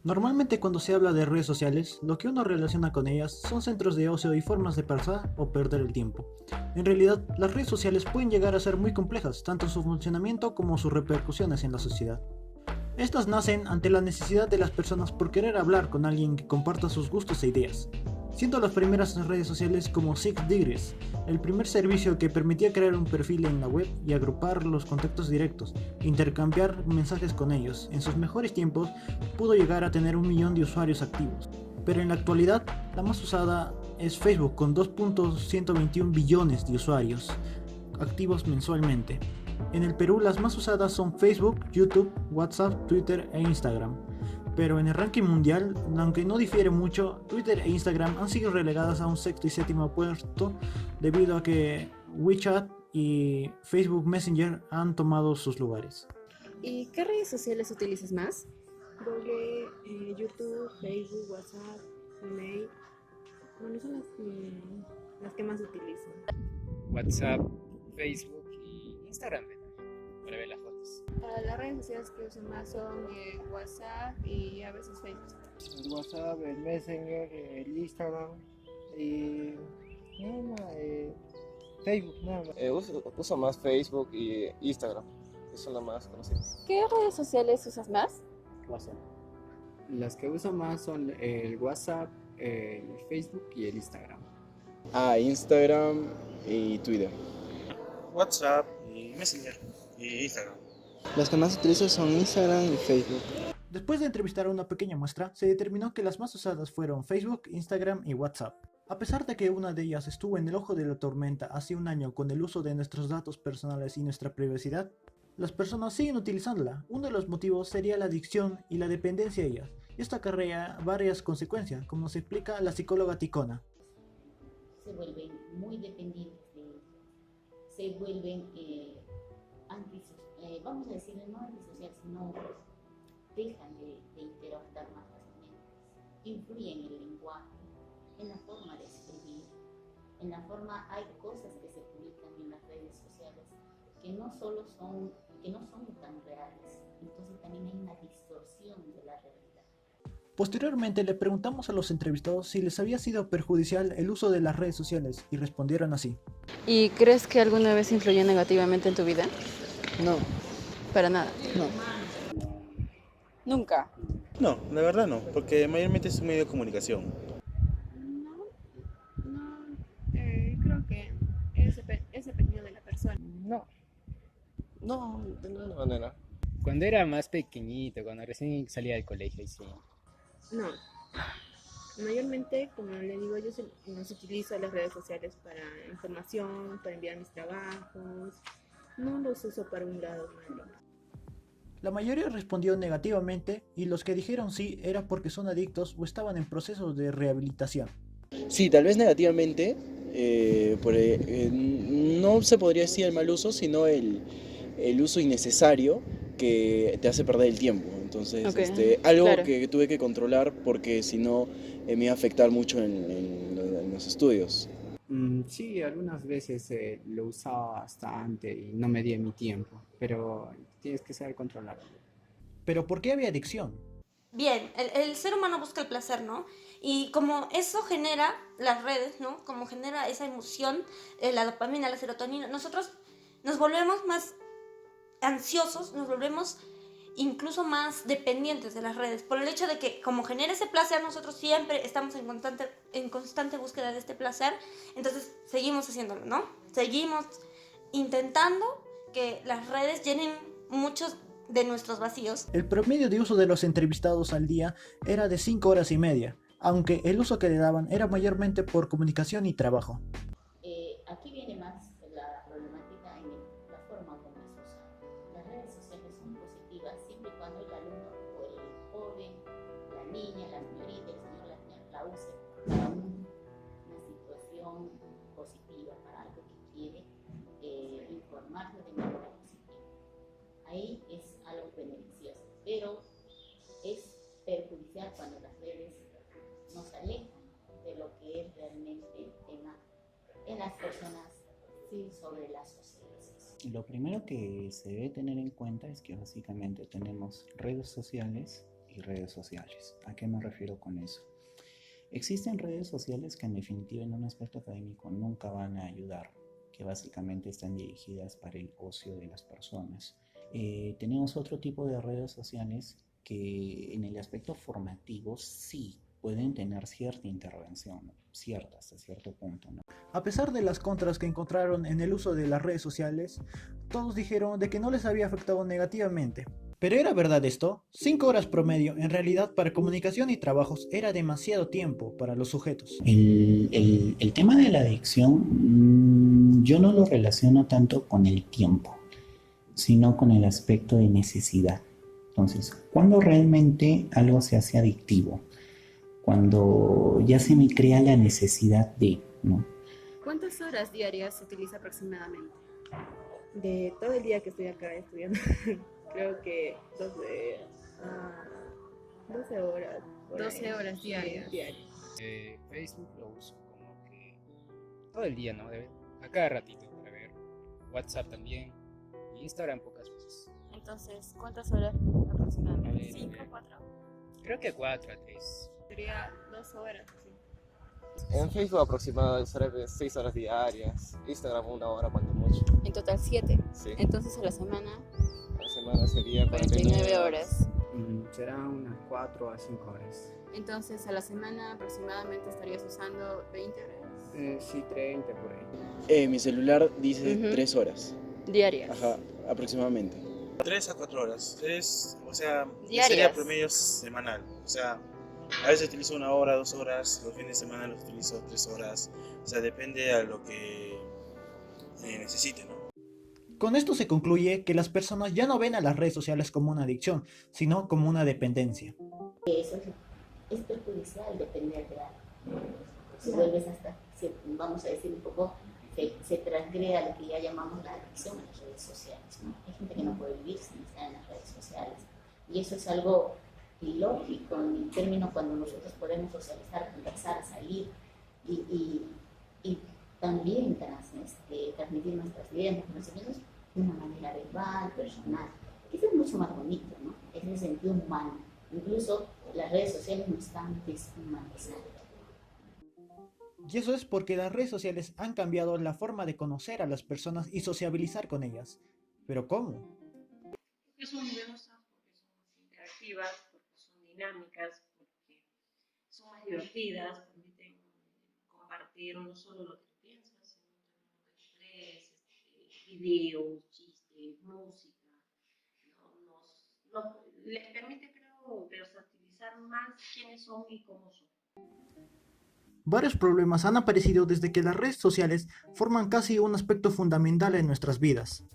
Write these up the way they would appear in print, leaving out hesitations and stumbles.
Normalmente cuando se habla de redes sociales, lo que uno relaciona con ellas son centros de ocio y formas de pasar o perder el tiempo. En realidad, las redes sociales pueden llegar a ser muy complejas, tanto en su funcionamiento como sus repercusiones en la sociedad. Estas nacen ante la necesidad de las personas por querer hablar con alguien que comparta sus gustos e ideas, siendo las primeras redes sociales como 6 Degrees, el primer servicio que permitía crear un perfil en la web y agrupar los contactos directos, e intercambiar mensajes con ellos. En sus mejores tiempos pudo llegar a tener 1 millón de usuarios activos, pero en la actualidad la más usada es Facebook con 2.121 billones de usuarios activos mensualmente. En el Perú las más usadas son Facebook, YouTube, WhatsApp, Twitter e Instagram. Pero en el ranking mundial, aunque no difiere mucho, Twitter e Instagram han sido relegadas a un sexto y séptimo puesto debido a que WeChat y Facebook Messenger han tomado sus lugares. ¿Y qué redes sociales utilizas más? Google, YouTube, Facebook, WhatsApp, email. Bueno, son las que más utilizo. WhatsApp, Facebook y Instagram para ver las fotos. Las redes sociales que uso más son WhatsApp y a veces Facebook. El WhatsApp, el Messenger, el Instagram y nada más, Facebook, nada más. Uso más Facebook y Instagram, que son las más conocidas. ¿Qué redes sociales usas más? WhatsApp. Las que uso más son el WhatsApp, el Facebook y el Instagram. Instagram y Twitter. WhatsApp y Messenger y Instagram. Las que más utilizo son Instagram y Facebook. Después de entrevistar a una pequeña muestra, se determinó que las más usadas fueron Facebook, Instagram y WhatsApp. A pesar de que una de ellas estuvo en el ojo de la tormenta hace un año con el uso de nuestros datos personales y nuestra privacidad, las personas siguen utilizándola. Uno de los motivos sería la adicción y la dependencia a ella. Esto acarrea varias consecuencias, como nos explica la psicóloga Ticona. Se vuelven muy dependientes se vuelven vamos a decirle no antisociales, sino dejan de interactuar más fácilmente. Influyen en el lenguaje, en la forma de escribir, en la forma, hay cosas que se publican en las redes sociales que no son tan reales, entonces también hay una distorsión de la realidad. Posteriormente le preguntamos a los entrevistados si les había sido perjudicial el uso de las redes sociales y respondieron así. ¿Y crees que alguna vez influyó negativamente en tu vida? No. Para nada. No. Nunca. No, la verdad no, porque mayormente es un medio de comunicación. Creo que es dependiendo de la persona. No, de ninguna manera. Cuando era más pequeñito, cuando recién salía del colegio, sí. No. Mayormente, como le digo, yo nos utilizo las redes sociales para información, para enviar mis trabajos. No los uso para un lado malo. La mayoría respondió negativamente y los que dijeron sí era porque son adictos o estaban en proceso de rehabilitación. Sí, tal vez negativamente, no se podría decir el mal uso, sino el uso innecesario que te hace perder el tiempo. Entonces, Okay. algo Claro. que tuve que controlar porque si no me iba a afectar mucho en los estudios. Sí, algunas veces lo usaba bastante y no me di mi tiempo, pero tienes que saber controlarlo. ¿Pero por qué había adicción? Bien, el ser humano busca el placer, ¿no? Y como eso genera las redes, ¿no? Como genera esa emoción, la dopamina, la serotonina, nosotros nos volvemos más ansiosos, nos volvemos incluso más dependientes de las redes, por el hecho de que como genera ese placer, nosotros siempre estamos en constante búsqueda de este placer, entonces seguimos haciéndolo, ¿no? Seguimos intentando que las redes llenen muchos de nuestros vacíos. El promedio de uso de los entrevistados al día era de 5 horas y media, aunque el uso que le daban era mayormente por comunicación y trabajo. Aquí viene más la problemática en la forma como es usada. Las redes sociales son positivas siempre y cuando el alumno o el joven, la niña, la señorita, el señor, la señora la use para una situación positiva, para algo que quiere informarse de manera positiva. Ahí es algo beneficioso, pero es perjudicial cuando las redes nos alejan de lo que es realmente el tema en las personas, sí, sobre la socialización. Lo primero que se debe tener en cuenta es que básicamente tenemos redes sociales y redes sociales. ¿A qué me refiero con eso? Existen redes sociales que en definitiva en un aspecto académico nunca van a ayudar, que básicamente están dirigidas para el ocio de las personas. Tenemos otro tipo de redes sociales que en el aspecto formativo sí pueden tener cierta intervención, ¿no? Cierta hasta cierto punto, ¿no? A pesar de las contras que encontraron en el uso de las redes sociales, todos dijeron de que no les había afectado negativamente. ¿Pero era verdad esto? 5 horas promedio, en realidad para comunicación y trabajos, era demasiado tiempo para los sujetos. El tema de la adicción, yo no lo relaciono tanto con el tiempo, sino con el aspecto de necesidad. Entonces, ¿cuándo realmente algo se hace adictivo? Cuando ya se me crea la necesidad de, ¿no? ¿Cuántas horas diarias se utiliza aproximadamente? De todo el día que estoy acá estudiando, creo que 12 horas. 12 horas diarias. Facebook lo uso como que todo el día, ¿no? A cada ratito para ver. WhatsApp también. Y Instagram pocas veces. Entonces, ¿cuántas horas aproximadamente? ¿5, 4? Creo que 4 a 3. Sería 2 horas, sí. En Facebook aproximadamente 6 horas diarias, Instagram 1 hora cuando mucho. En total 7. Sí. Entonces a la semana. A la semana sería 49 horas. Será unas 4 a 5 horas. Entonces a la semana aproximadamente estarías usando 20 horas. Sí, 30 por ahí. Mi celular dice 3 horas. Diarias. Ajá, aproximadamente. 3 a 4 horas. O sea, Diarias. sería promedio semanal. O sea, a veces utilizo 1 hora, 2 horas, los fines de semana los utilizo 3 horas. O sea, depende a lo que necesite, ¿no? Con esto se concluye que las personas ya no ven a las redes sociales como una adicción, sino como una dependencia. Eso es perjudicial depender de algo. Si vuelves hasta, vamos a decir un poco, se transgreda lo que ya llamamos la adicción a las redes sociales, ¿no? Hay gente que no puede vivir sin estar en las redes sociales. Y eso es algo ilógico en términos cuando nosotros podemos socializar, conversar, salir y también transmitir nuestras ideas, nuestros conocimientos de una manera verbal, personal. Eso es mucho más bonito, ¿no? Es el sentido humano. Incluso las redes sociales nos están deshumanizando. Y eso es porque las redes sociales han cambiado la forma de conocer a las personas y sociabilizar con ellas. ¿Pero cómo? Porque son novedosas, porque son más interactivas, porque son dinámicas, porque son más divertidas, permiten compartir no solo lo que piensas, sino también lo que crees, videos, chistes, música. Les permite, creo, versatilizar más quiénes son y cómo son. Varios problemas han aparecido desde que las redes sociales forman casi un aspecto fundamental en nuestras vidas.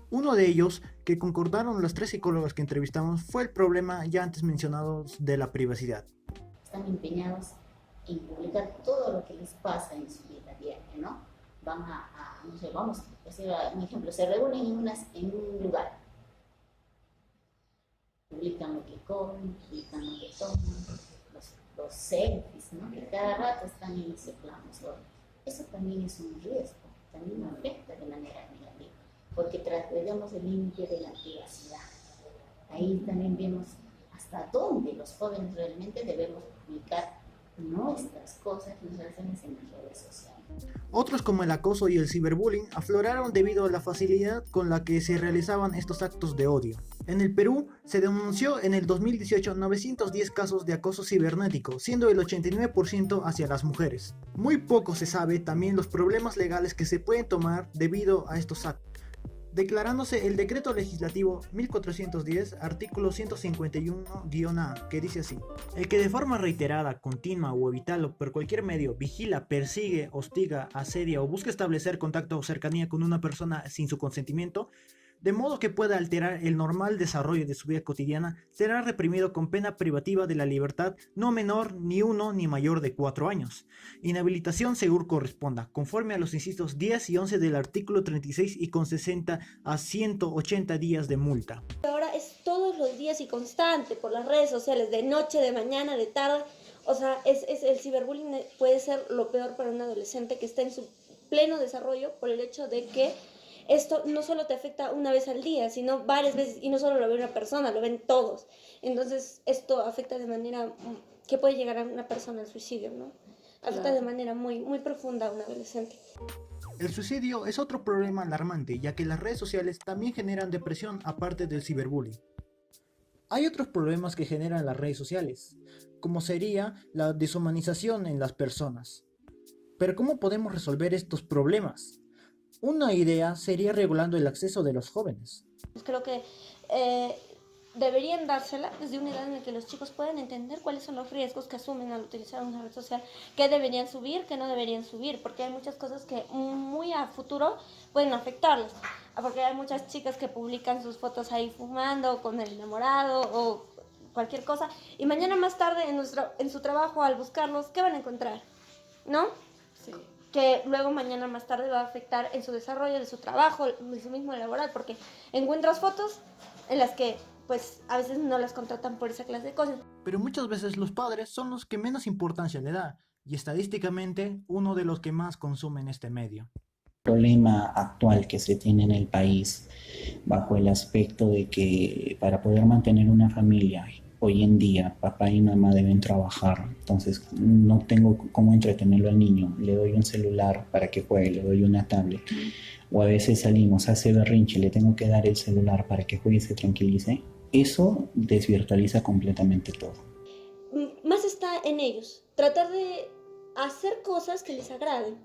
Uno de ellos, que concordaron las 3 psicólogas que entrevistamos, fue el problema ya antes mencionado de la privacidad. Están empeñados en publicar todo lo que les pasa en su vida diaria, ¿no? Van no sé, vamos a hacer un ejemplo, se reúnen en un lugar, publican lo que comen, publican lo que toman, los selfies, ¿no? Que cada rato están en ese plano solo. Eso también es un riesgo, también afecta de manera negativa, porque transgredimos el límite de la privacidad. Ahí también vemos hasta dónde los jóvenes realmente debemos publicar nuestras cosas, nuestras relaciones en las redes sociales. Otros como el acoso y el ciberbullying afloraron debido a la facilidad con la que se realizaban estos actos de odio. En el Perú se denunció en el 2018 910 casos de acoso cibernético, siendo el 89% hacia las mujeres. Muy poco se sabe también los problemas legales que se pueden tomar debido a estos actos, declarándose el decreto legislativo 1410, artículo 151-A, que dice así: el que de forma reiterada, continua o evitable por cualquier medio vigila, persigue, hostiga, asedia o busca establecer contacto o cercanía con una persona sin su consentimiento, de modo que pueda alterar el normal desarrollo de su vida cotidiana, será reprimido con pena privativa de la libertad no menor ni 1 ni mayor de 4 años. Inhabilitación según corresponda, conforme a los incisos 10 y 11 del artículo 36 y con 60 a 180 días de multa. Ahora es todos los días y constante por las redes sociales, de noche, de mañana, de tarde. O sea, el ciberbullying puede ser lo peor para un adolescente que está en su pleno desarrollo por el hecho de que esto no solo te afecta una vez al día, sino varias veces, y no solo lo ve una persona, lo ven todos. Entonces esto afecta de manera que puede llegar a una persona al suicidio, ¿no? Afecta de manera muy, muy profunda a un adolescente. El suicidio es otro problema alarmante, ya que las redes sociales también generan depresión aparte del ciberbullying. Hay otros problemas que generan las redes sociales, como sería la deshumanización en las personas. Pero ¿cómo podemos resolver estos problemas? Una idea sería regulando el acceso de los jóvenes. Creo que deberían dársela desde una edad en la que los chicos puedan entender cuáles son los riesgos que asumen al utilizar una red social, qué deberían subir, qué no deberían subir, porque hay muchas cosas que muy a futuro pueden afectarlos, porque hay muchas chicas que publican sus fotos ahí fumando con el enamorado o cualquier cosa, y mañana más tarde en su trabajo al buscarlos, ¿qué van a encontrar? ¿No? Sí. Que luego mañana más tarde va a afectar en su desarrollo de su trabajo, de su mismo laboral, porque encuentras fotos en las que pues a veces no las contratan por esa clase de cosas. Pero muchas veces los padres son los que menos importancia le da, y estadísticamente uno de los que más consumen este medio. El problema actual que se tiene en el país bajo el aspecto de que para poder mantener una familia hoy en día papá y mamá deben trabajar, entonces no tengo cómo entretenerlo al niño, le doy un celular para que juegue, le doy una tablet, o a veces salimos, hace berrinche, le tengo que dar el celular para que juegue y se tranquilice. Eso desvirtualiza completamente todo. Más está en ellos, tratar de hacer cosas que les agraden,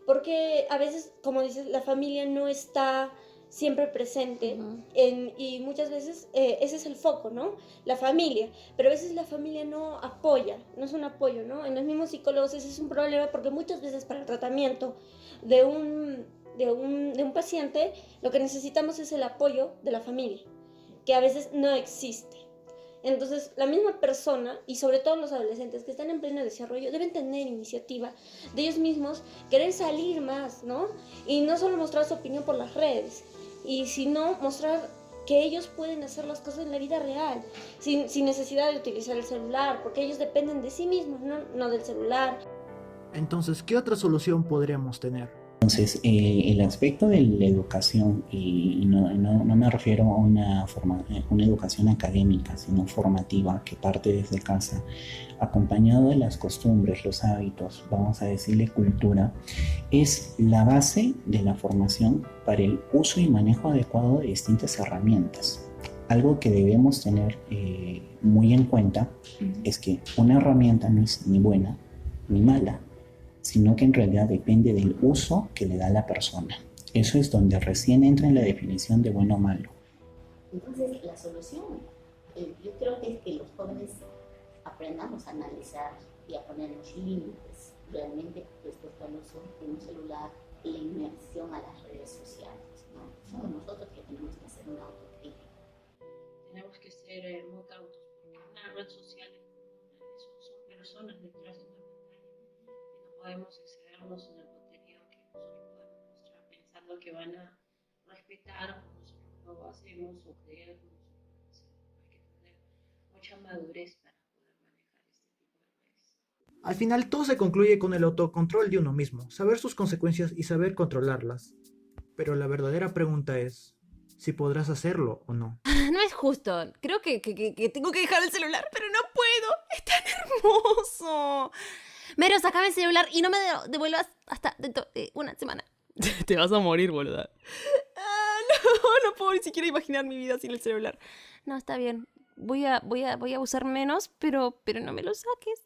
porque a veces, como dices, la familia no está siempre presente y muchas veces ese es el foco, ¿no? La familia, pero a veces la familia no apoya, no es un apoyo, ¿no? En los mismos psicólogos ese es un problema porque muchas veces para el tratamiento de un paciente lo que necesitamos es el apoyo de la familia, que a veces no existe. Entonces, la misma persona, y sobre todo los adolescentes que están en pleno desarrollo, deben tener iniciativa de ellos mismos, querer salir más, ¿no? Y no solo mostrar su opinión por las redes, y sino mostrar que ellos pueden hacer las cosas en la vida real, sin necesidad de utilizar el celular, porque ellos dependen de sí mismos, no del celular. Entonces, ¿qué otra solución podríamos tener? Entonces, el aspecto de la educación, y no me refiero a una educación académica, sino formativa, que parte desde casa, acompañado de las costumbres, los hábitos, vamos a decirle cultura, es la base de la formación para el uso y manejo adecuado de distintas herramientas. Algo que debemos tener muy en cuenta es que una herramienta no es ni buena ni mala, sino que en realidad depende del uso que le da la persona. Eso es donde recién entra en la definición de bueno o malo. Entonces, la solución, yo creo que es que los jóvenes aprendamos a analizar y a ponernos límites realmente respecto al uso de un celular y la inmersión a las redes sociales, ¿no? Somos nosotros que tenemos que hacer una autocrítica. Tenemos que ser muy cautos, porque una red social son personas detrás de una pantalla y no podemos excedernos en el contenido que nosotros podemos mostrar pensando que van a respetar como nosotros lo hacemos o creer como nosotros lo hacemos. Hay que tener mucha madurez para poder manejar este tipo de redes. Al final todo se concluye con el autocontrol de uno mismo, saber sus consecuencias y saber controlarlas. Pero la verdadera pregunta es si podrás hacerlo o no. No es justo. Creo que tengo que dejar el celular, pero no puedo. Es tan hermoso. Mero, sacame el celular y no me devuelvas hasta dentro de una semana. Te vas a morir, boluda. No puedo ni siquiera imaginar mi vida sin el celular. No, está bien. Voy a usar menos, pero no me lo saques.